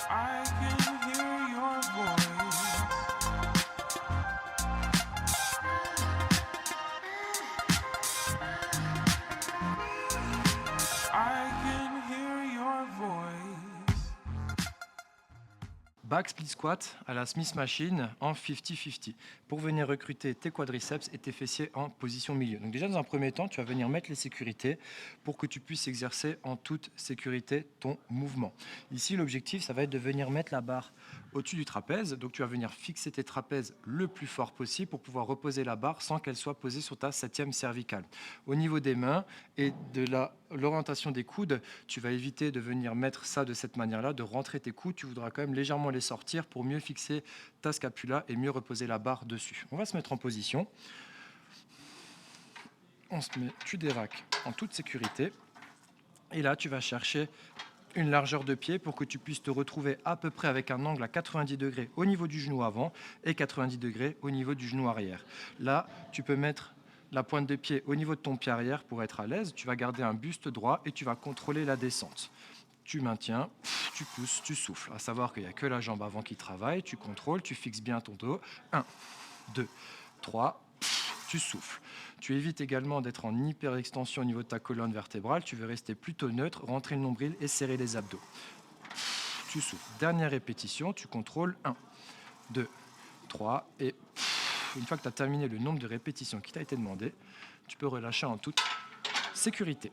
I can hear your voice. I can hear your voice. Back split squat à la Smith Machine en 50-50 pour venir recruter tes quadriceps et tes fessiers en position milieu. Donc déjà dans un premier temps, tu vas venir mettre les sécurités pour que tu puisses exercer en toute sécurité ton mouvement. Ici, l'objectif, ça va être de venir mettre la barre au-dessus du trapèze. Donc tu vas venir fixer tes trapèzes le plus fort possible pour pouvoir reposer la barre sans qu'elle soit posée sur ta 7e cervicale. Au niveau des mains et de l'orientation des coudes, tu vas éviter de venir mettre ça de cette manière-là, de rentrer tes coudes. Tu voudras quand même légèrement les sortir pour mieux fixer ta scapula et mieux reposer la barre dessus. On va se mettre en position. Tu déraques en toute sécurité. Et là, tu vas chercher une largeur de pied pour que tu puisses te retrouver à peu près avec un angle à 90 degrés au niveau du genou avant et 90 degrés au niveau du genou arrière. Là, tu peux mettre la pointe de pied au niveau de ton pied arrière pour être à l'aise. Tu vas garder un buste droit et tu vas contrôler la descente. Tu maintiens, tu pousses, tu souffles. À savoir qu'il n'y a que la jambe avant qui travaille. Tu contrôles, tu fixes bien ton dos. 1, 2, 3, tu souffles. Tu évites également d'être en hyperextension au niveau de ta colonne vertébrale. Tu veux rester plutôt neutre, rentrer le nombril et serrer les abdos. Tu souffles. Dernière répétition, tu contrôles. 1, 2, 3 et une fois que tu as terminé le nombre de répétitions qui t'a été demandé, tu peux relâcher en toute sécurité.